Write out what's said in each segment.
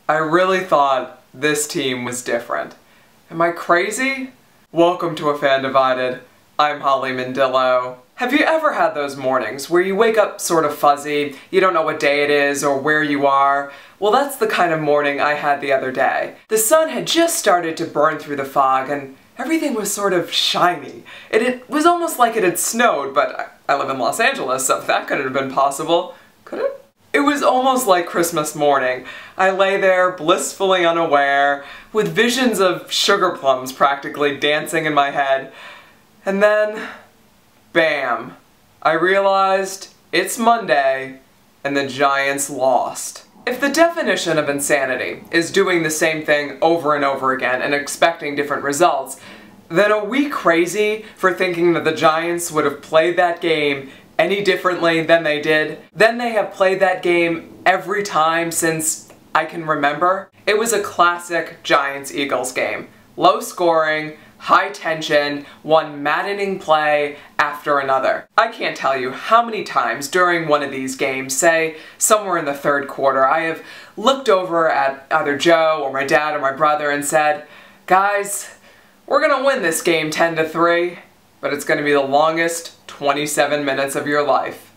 I really thought this team was different. Am I crazy? Welcome to A Fan Divided. I'm Holly Mandillo. Have you ever had those mornings where you wake up sort of fuzzy, you don't know what day it is or where you are? Well, that's the kind of morning I had the other day. The sun had just started to burn through the fog and everything was sort of shiny. It was almost like it had snowed, but I live in Los Angeles, so that couldn't have been possible. Could it? It was almost like Christmas morning. I lay there, blissfully unaware, with visions of sugar plums practically dancing in my head. And then, bam, I realized it's Monday, and the Giants lost. If the definition of insanity is doing the same thing over and over again and expecting different results, then are we crazy for thinking that the Giants would have played that game any differently than they did? Then they have played that game every time since I can remember. It was a classic Giants-Eagles game. Low scoring, high tension, one maddening play after another. I can't tell you how many times during one of these games, say somewhere in the third quarter, I have looked over at either Joe or my dad or my brother and said, "Guys, we're gonna win this game 10-3, but it's gonna be the longest 27 minutes of your life."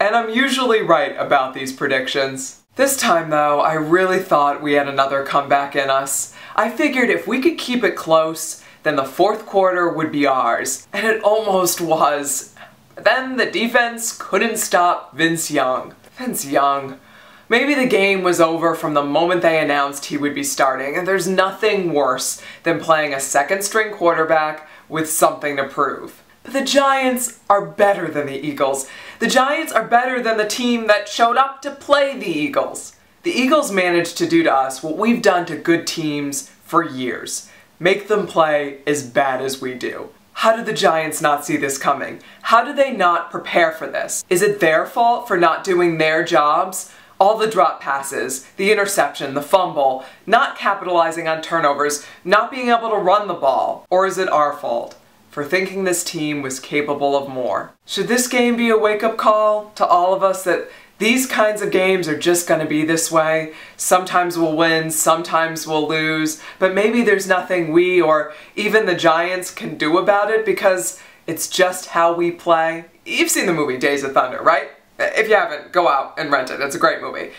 And I'm usually right about these predictions. This time though, I really thought we had another comeback in us. I figured if we could keep it close, then the fourth quarter would be ours. And it almost was. But then the defense couldn't stop Vince Young. Vince Young. Maybe the game was over from the moment they announced he would be starting, and there's nothing worse than playing a second-string quarterback with something to prove. But the Giants are better than the Eagles. The Giants are better than the team that showed up to play the Eagles. The Eagles managed to do to us what we've done to good teams for years. Make them play as bad as we do. How did the Giants not see this coming? How did they not prepare for this? Is it their fault for not doing their jobs? All the drop passes, the interception, the fumble, not capitalizing on turnovers, not being able to run the ball. Or is it our fault for thinking this team was capable of more? Should this game be a wake-up call to all of us that these kinds of games are just going to be this way? Sometimes we'll win, sometimes we'll lose, but maybe there's nothing we or even the Giants can do about it because it's just how we play. You've seen the movie Days of Thunder, right? If you haven't, go out and rent it. It's a great movie.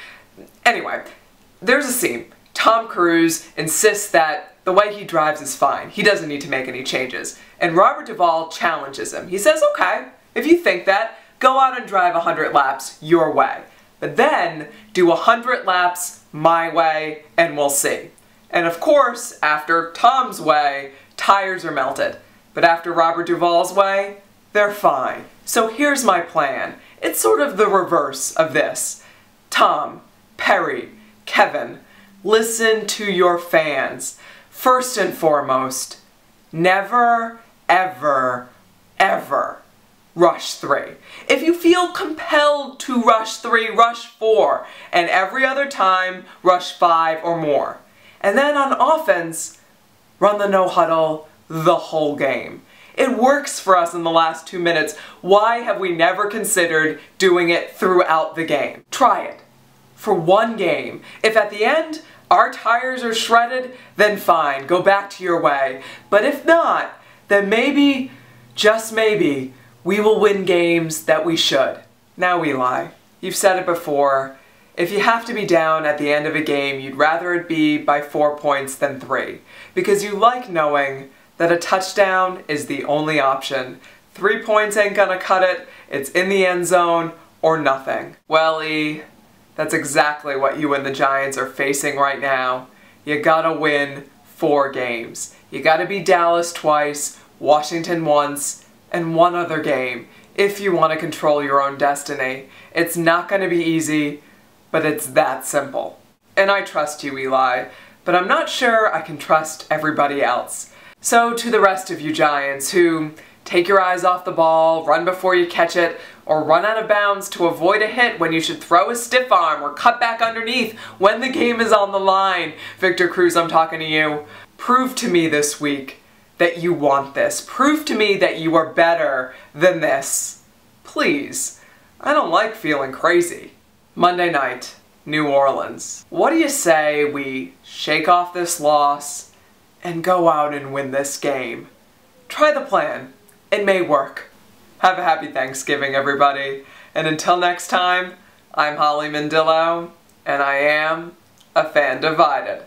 Anyway, there's a scene. Tom Cruise insists that the way he drives is fine. He doesn't need to make any changes. And Robert Duvall challenges him. He says, "Okay, if you think that, go out and drive 100 laps your way. But then, do 100 laps my way and we'll see." And of course, after Tom's way, tires are melted. But after Robert Duvall's way, they're fine. So here's my plan. It's sort of the reverse of this. Tom, Perry, Kevin, listen to your fans. First and foremost, never, ever, ever rush 3. If you feel compelled to rush 3, rush 4, and every other time, rush 5 or more. And then on offense, run the no huddle the whole game. It works for us in the last 2 minutes. Why have we never considered doing it throughout the game? Try it. For one game. If at the end, our tires are shredded, then fine, go back to your way. But if not, then maybe, just maybe, we will win games that we should. Now Eli, you've said it before, if you have to be down at the end of a game, you'd rather it be by 4 points than 3. Because you like knowing that a touchdown is the only option. 3 points ain't gonna cut it, it's in the end zone, or nothing. Well, E, that's exactly what you and the Giants are facing right now. You gotta win 4 games. You gotta beat Dallas twice, Washington once, and one other game, if you want to control your own destiny. It's not going to be easy, but it's that simple. And I trust you, Eli, but I'm not sure I can trust everybody else. So to the rest of you Giants who take your eyes off the ball, run before you catch it, or run out of bounds to avoid a hit when you should throw a stiff arm or cut back underneath when the game is on the line. Victor Cruz, I'm talking to you. Prove to me this week that you want this. Prove to me that you are better than this. Please. I don't like feeling crazy. Monday night, New Orleans. What do you say we shake off this loss and go out and win this game? Try the plan. It may work. Have a happy Thanksgiving, everybody. And until next time, I'm Holly Mandillo, and I am a fan divided.